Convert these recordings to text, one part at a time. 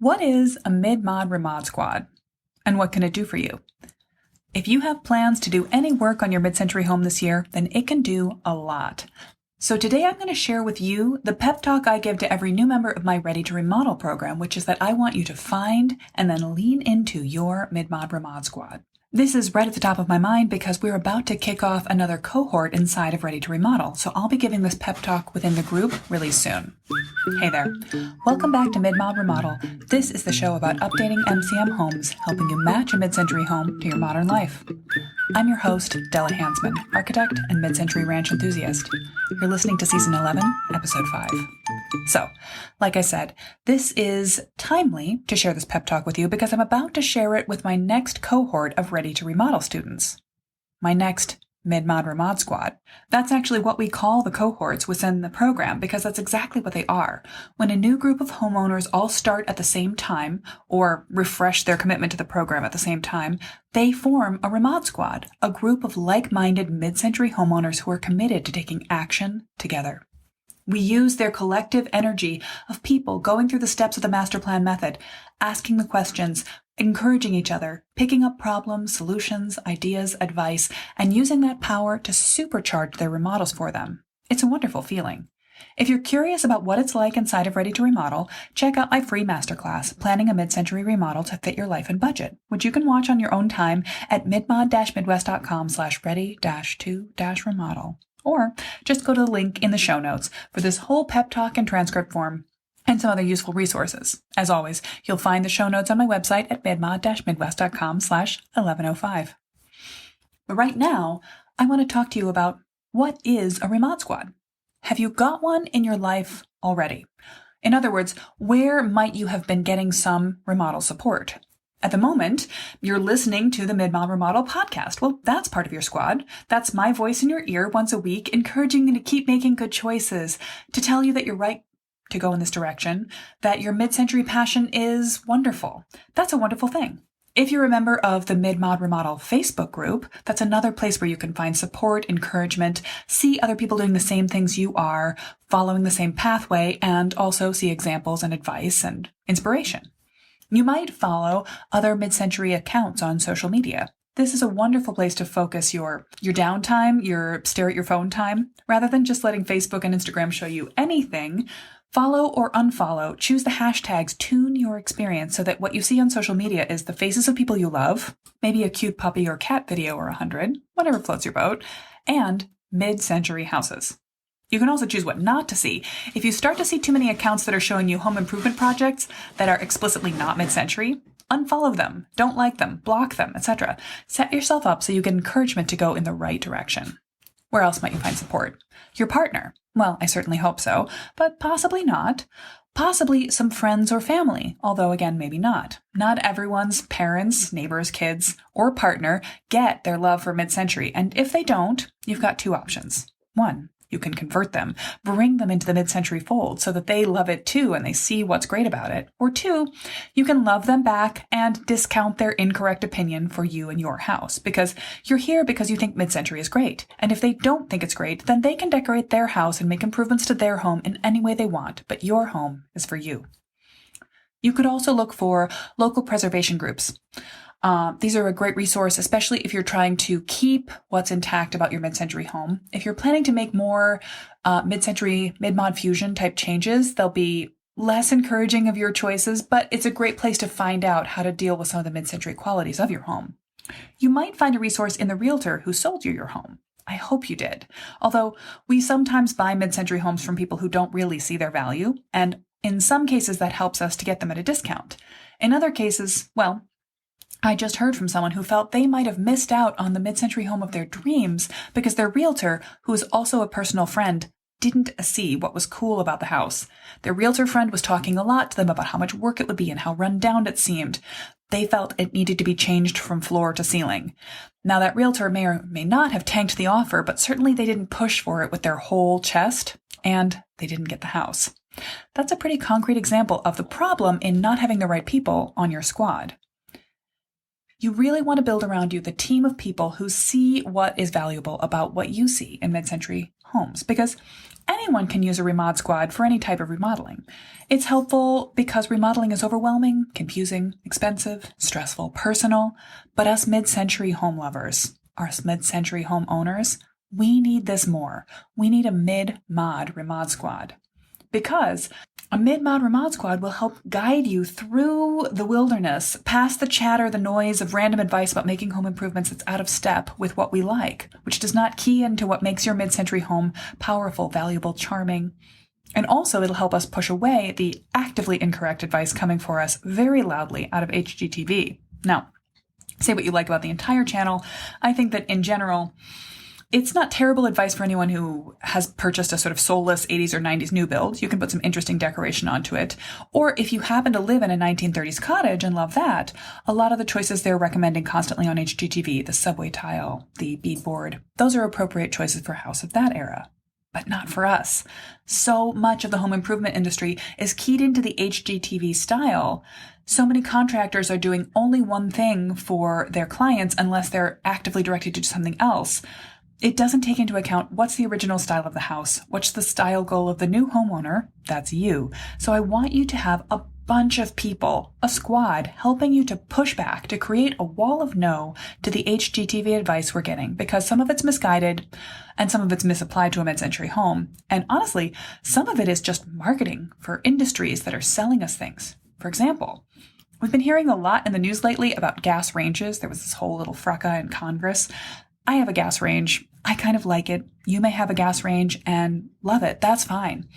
What is a mid-mod ReMod Squad, and what can it do for you? If you have plans to do any work on your mid-century home this year, then it can do a lot. So today I'm going to share with you the pep talk I give to every new member of my Ready to Remodel program, which is that I want you to find and then lean into your mid-mod ReMod Squad. This is right at the top of my mind because we're about to kick off another cohort inside of Ready to Remodel, so I'll be giving this pep talk within the group really soon. Hey there. Welcome back to Mid-Mod Remodel. This is the show about updating MCM homes, helping you match a mid-century home to your modern life. I'm your host, Della Hansman, architect and mid-century ranch enthusiast. You're listening to Season 11, Episode 5. So, like I said, this is timely to share this pep talk with you because I'm about to share it with my next cohort of Ready to Remodel students. My next Mid-Mod ReMod Squad. That's actually what we call the cohorts within the program because that's exactly what they are. When a new group of homeowners all start at the same time or refresh their commitment to the program at the same time, they form a ReMod Squad, a group of like-minded mid-century homeowners who are committed to taking action together. We use their collective energy of people going through the steps of the master plan method, asking the questions, encouraging each other, picking up problems, solutions, ideas, advice, and using that power to supercharge their remodels for them. It's a wonderful feeling. If you're curious about what it's like inside of Ready to Remodel, check out my free masterclass, Planning a Mid-Century Remodel to Fit Your Life and Budget, which you can watch on your own time at midmod-midwest.com/ready-to-remodel. Or just go to the link in the show notes for this whole pep talk and transcript form and some other useful resources. As always, you'll find the show notes on my website at midmod-midwest.com/1105. But right now, I want to talk to you about what is a ReMod Squad. Have you got one in your life already? In other words, where might you have been getting some remodel support? At the moment, you're listening to the Mid-Mod Remodel podcast. Well, that's part of your squad. That's my voice in your ear once a week, encouraging you to keep making good choices, to tell you that you're right to go in this direction, that your mid-century passion is wonderful. That's a wonderful thing. If you're a member of the Mid-Mod Remodel Facebook group, that's another place where you can find support, encouragement, see other people doing the same things you are, following the same pathway, and also see examples and advice and inspiration. You might follow other mid-century accounts on social media. This is a wonderful place to focus your downtime, your stare at your phone time. Rather than just letting Facebook and Instagram show you anything, follow or unfollow, choose the hashtags, tune your experience so that what you see on social media is the faces of people you love, maybe a cute puppy or cat video or 100, whatever floats your boat, and mid-century houses. You can also choose what not to see. If you start to see too many accounts that are showing you home improvement projects that are explicitly not mid-century, unfollow them, don't like them, block them, etc. Set yourself up so you get encouragement to go in the right direction. Where else might you find support? Your partner. Well, I certainly hope so, but possibly not. Possibly some friends or family, although again, maybe not. Not everyone's parents, neighbors, kids, or partner get their love for mid-century, and if they don't, you've got two options. One, you can convert them, bring them into the mid-century fold so that they love it too and they see what's great about it. Or two, you can love them back and discount their incorrect opinion for you and your house because you're here because you think mid-century is great. And if they don't think it's great, then they can decorate their house and make improvements to their home in any way they want, but your home is for you. You could also look for local preservation groups. These are a great resource, especially if you're trying to keep what's intact about your mid-century home. If you're planning to make more mid-century, mid-mod fusion type changes, they'll be less encouraging of your choices, but it's a great place to find out how to deal with some of the mid-century qualities of your home. You might find a resource in the realtor who sold you your home. I hope you did. Although we sometimes buy mid-century homes from people who don't really see their value, and in some cases that helps us to get them at a discount. In other cases, well, I just heard from someone who felt they might have missed out on the mid-century home of their dreams because their realtor, who is also a personal friend, didn't see what was cool about the house. Their realtor friend was talking a lot to them about how much work it would be and how run down it seemed. They felt it needed to be changed from floor to ceiling. Now that realtor may or may not have tanked the offer, but certainly they didn't push for it with their whole chest, and they didn't get the house. That's a pretty concrete example of the problem in not having the right people on your squad. You really want to build around you the team of people who see what is valuable about what you see in mid-century homes, because anyone can use a ReMod Squad for any type of remodeling. It's helpful because remodeling is overwhelming, confusing, expensive, stressful, personal, but us mid-century home lovers, us mid-century home owners, we need this more. We need a mid-mod ReMod Squad. Because a mid-mod ReMod Squad will help guide you through the wilderness, past the chatter, the noise of random advice about making home improvements that's out of step with what we like, which does not key into what makes your mid-century home powerful, valuable, charming. And also it'll help us push away the actively incorrect advice coming for us very loudly out of HGTV. Now, say what you like about the entire channel. I think that in general, it's not terrible advice for anyone who has purchased a sort of soulless 80s or 90s new build. You can put some interesting decoration onto it. Or if you happen to live in a 1930s cottage and love that, a lot of the choices they're recommending constantly on HGTV, the subway tile, the beadboard, those are appropriate choices for a house of that era. But not for us. So much of the home improvement industry is keyed into the HGTV style. So many contractors are doing only one thing for their clients unless they're actively directed to do something else. It doesn't take into account what's the original style of the house, what's the style goal of the new homeowner, that's you. So I want you to have a bunch of people, a squad, helping you to push back, to create a wall of no to the HGTV advice we're getting, because some of it's misguided and some of it's misapplied to a mid-century home. And honestly, some of it is just marketing for industries that are selling us things. For example, we've been hearing a lot in the news lately about gas ranges. There was this whole little fracas in Congress. I have a gas range. I kind of like it. You may have a gas range and love it. That's fine.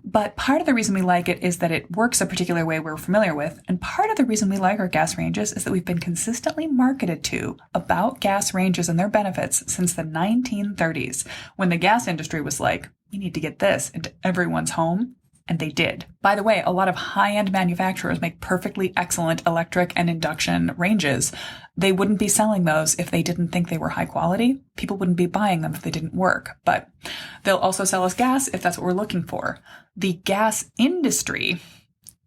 But part of the reason we like it is that it works a particular way we're familiar with. And part of the reason we like our gas ranges is that we've been consistently marketed to about gas ranges and their benefits since the 1930s, when the gas industry was like, we need to get this into everyone's home. And they did. By the way, a lot of high-end manufacturers make perfectly excellent electric and induction ranges. They wouldn't be selling those if they didn't think they were high quality. People wouldn't be buying them if they didn't work. But they'll also sell us gas if that's what we're looking for. The gas industry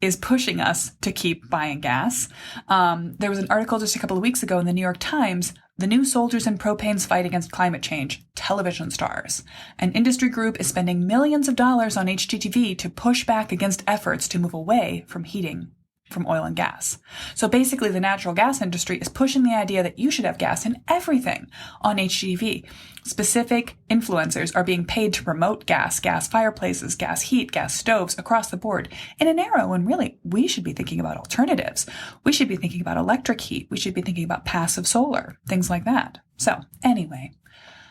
is pushing us to keep buying gas. There was an article just a couple of weeks ago in the New York Times, "The New Soldiers in Propane's Fight Against Climate Change, Television Stars." An industry group is spending millions of dollars on HGTV to push back against efforts to move away from heating from oil and gas. So basically the natural gas industry is pushing the idea that you should have gas in everything on HGTV. Specific influencers are being paid to promote gas fireplaces, gas heat, gas stoves across the board in an era when really we should be thinking about alternatives. We should be thinking about electric heat. We should be thinking about passive solar, things like that. So anyway,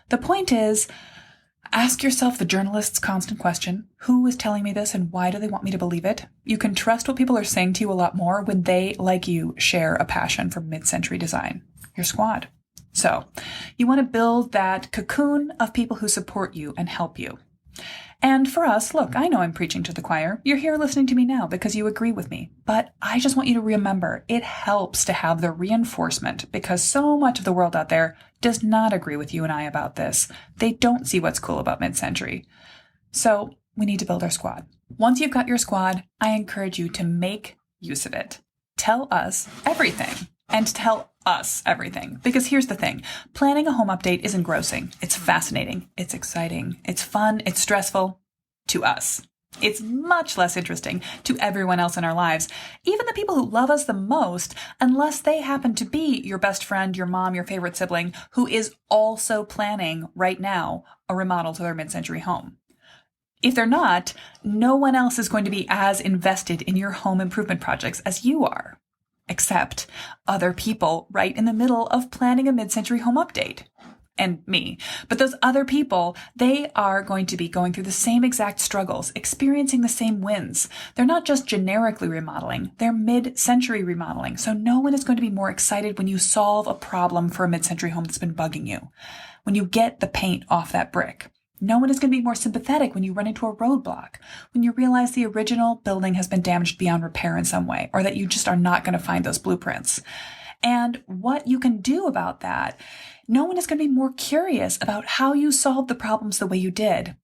the point is, ask yourself the journalist's constant question, who is telling me this and why do they want me to believe it? You can trust what people are saying to you a lot more when they, like you, share a passion for mid-century design. Your squad. So you want to build that cocoon of people who support you and help you. And for us, look, I know I'm preaching to the choir. You're here listening to me now because you agree with me. But I just want you to remember, it helps to have the reinforcement because so much of the world out there does not agree with you and I about this. They don't see what's cool about mid-century. So we need to build our squad. Once you've got your squad, I encourage you to make use of it. Tell us everything. And tell us everything. Because here's the thing. Planning a home update is engrossing. It's fascinating. It's exciting. It's fun. It's stressful. To us. It's much less interesting to everyone else in our lives. Even the people who love us the most, unless they happen to be your best friend, your mom, your favorite sibling, who is also planning right now a remodel to their mid-century home. If they're not, no one else is going to be as invested in your home improvement projects as you are. Except other people right in the middle of planning a mid-century home update. And me. But those other people, they are going to be going through the same exact struggles, experiencing the same wins. They're not just generically remodeling, they're mid-century remodeling. So no one is going to be more excited when you solve a problem for a mid-century home that's been bugging you. When you get the paint off that brick. No one is going to be more sympathetic when you run into a roadblock, when you realize the original building has been damaged beyond repair in some way, or that you just are not going to find those blueprints. And what you can do about that, no one is going to be more curious about how you solved the problems the way you did.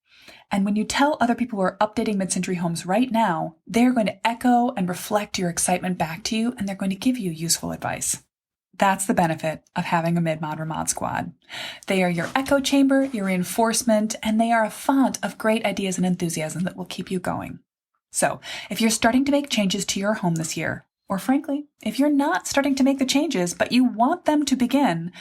And when you tell other people who are updating mid-century homes right now, they're going to echo and reflect your excitement back to you, and they're going to give you useful advice. That's the benefit of having a mid-mod ReMod squad. They are your echo chamber, your reinforcement, and they are a font of great ideas and enthusiasm that will keep you going. So, if you're starting to make changes to your home this year, or frankly, if you're not starting to make the changes, but you want them to begin,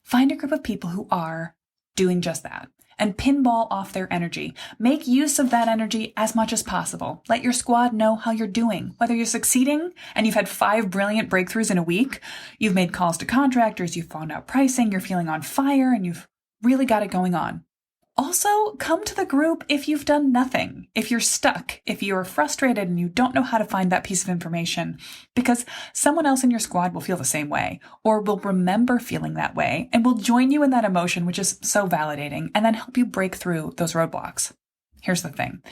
find a group of people who are doing just that and pinball off their energy. Make use of that energy as much as possible. Let your squad know how you're doing, whether you're succeeding and you've had 5 brilliant breakthroughs in a week, you've made calls to contractors, you've found out pricing, you're feeling on fire, and you've really got it going on. Also, come to the group if you've done nothing, if you're stuck, if you're frustrated and you don't know how to find that piece of information, because someone else in your squad will feel the same way, or will remember feeling that way, and will join you in that emotion, which is so validating, and then help you break through those roadblocks. Here's the thing.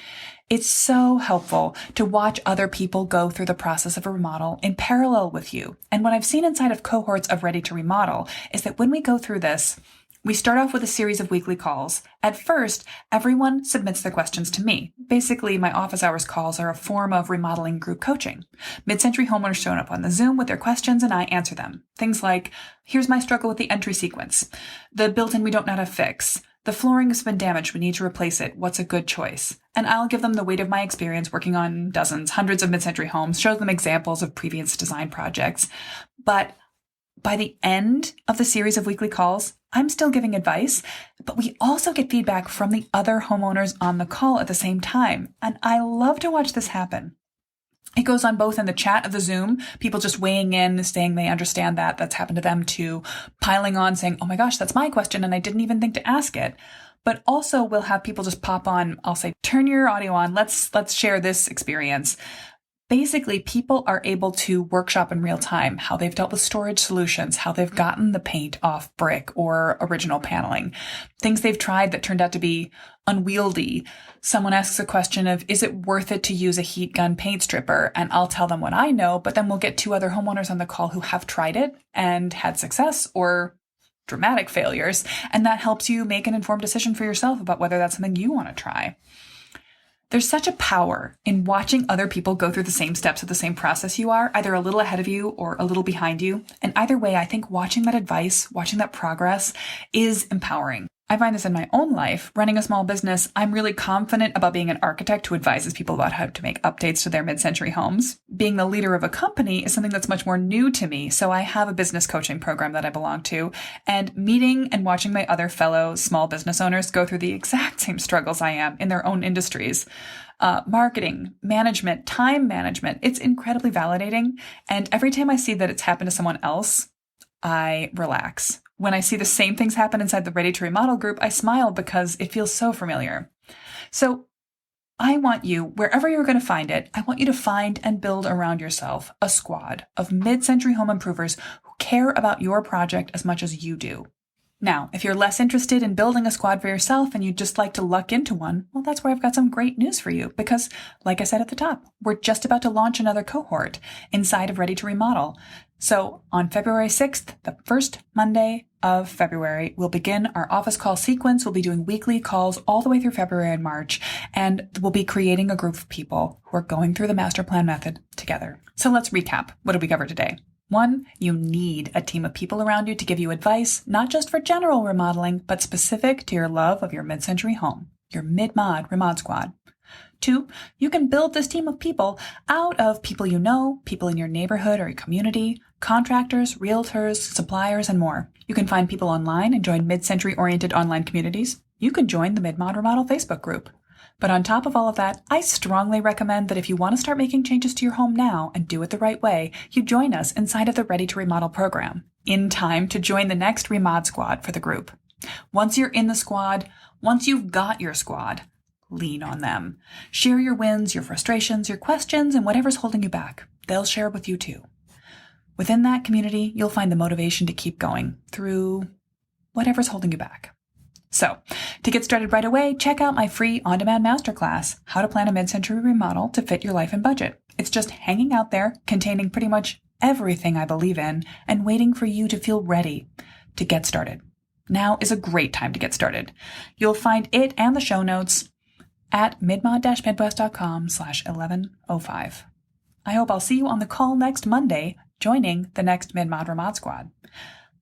It's so helpful to watch other people go through the process of a remodel in parallel with you. And what I've seen inside of cohorts of Ready to Remodel is that when we go through this, we start off with a series of weekly calls. At first, everyone submits their questions to me. Basically, my office hours calls are a form of remodeling group coaching. Mid-century homeowners show up on the Zoom with their questions and I answer them. Things like, here's my struggle with the entry sequence. The built-in we don't know how to fix. The flooring has been damaged. We need to replace it. What's a good choice? And I'll give them the weight of my experience working on dozens, hundreds of mid-century homes, show them examples of previous design projects. But by the end of the series of weekly calls, I'm still giving advice, but we also get feedback from the other homeowners on the call at the same time. And I love to watch this happen. It goes on both in the chat of the Zoom, people just weighing in, saying they understand that that's happened to them too, piling on saying, oh my gosh, that's my question and I didn't even think to ask it. But also we'll have people just pop on, I'll say, turn your audio on, let's share this experience. Basically, people are able to workshop in real time how they've dealt with storage solutions, how they've gotten the paint off brick or original paneling, things they've tried that turned out to be unwieldy. Someone asks a question of, is it worth it to use a heat gun paint stripper? And I'll tell them what I know, but then we'll get 2 other homeowners on the call who have tried it and had success or dramatic failures. And that helps you make an informed decision for yourself about whether that's something you want to try. There's such a power in watching other people go through the same steps of the same process you are, either a little ahead of you or a little behind you. And either way, I think watching that advice, watching that progress is empowering. I find this in my own life. Running a small business, I'm really confident about being an architect who advises people about how to make updates to their mid-century homes. Being the leader of a company is something that's much more new to me, so I have a business coaching program that I belong to, and meeting and watching my other fellow small business owners go through the exact same struggles I am in their own industries. Marketing, management, time management, it's incredibly validating, and every time I see that it's happened to someone else, I relax. When I see the same things happen inside the Ready to Remodel group, I smile because it feels so familiar. So I want you, wherever you're going to find it, I want you to find and build around yourself a squad of mid-century home improvers who care about your project as much as you do. Now, if you're less interested in building a squad for yourself and you'd just like to luck into one, well, that's where I've got some great news for you because, like I said at the top, we're just about to launch another cohort inside of Ready to Remodel. So on February 6th, the first Monday of February, we'll begin our office call sequence. We'll be doing weekly calls all the way through February and March, and we'll be creating a group of people who are going through the master plan method together. So let's recap. What did we cover today? 1, you need a team of people around you to give you advice, not just for general remodeling, but specific to your love of your mid-century home, your mid-mod ReMod Squad. 2, you can build this team of people out of people you know, people in your neighborhood or your community, contractors, realtors, suppliers, and more. You can find people online and join mid-century oriented online communities. You can join the Mid-Mod Remodel Facebook group. But on top of all of that, I strongly recommend that if you want to start making changes to your home now and do it the right way, you join us inside of the Ready to Remodel program in time to join the next ReMod Squad for the group. Once you're in the squad, once you've got your squad, lean on them. Share your wins, your frustrations, your questions, and whatever's holding you back. They'll share with you too. Within that community, you'll find the motivation to keep going through whatever's holding you back. So, to get started right away, check out my free on-demand masterclass, How to Plan a Mid-Century Remodel to Fit Your Life and Budget. It's just hanging out there, containing pretty much everything I believe in, and waiting for you to feel ready to get started. Now is a great time to get started. You'll find it and the show notes at midmod-midwest.com/1105. I hope I'll see you on the call next Monday, joining the next Mid-Mod ReMod Squad.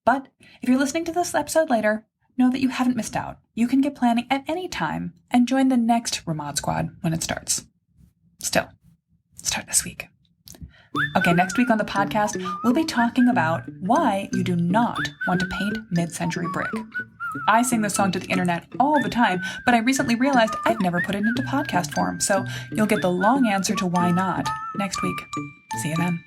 But if you're listening to this episode later, know that you haven't missed out. You can get planning at any time and join the next ReMod Squad when it starts. Still, start this week. Okay, next week on the podcast, we'll be talking about why you do not want to paint mid-century brick. I sing this song to the internet all the time, but I recently realized I've never put it into podcast form, so you'll get the long answer to why not next week. See you then.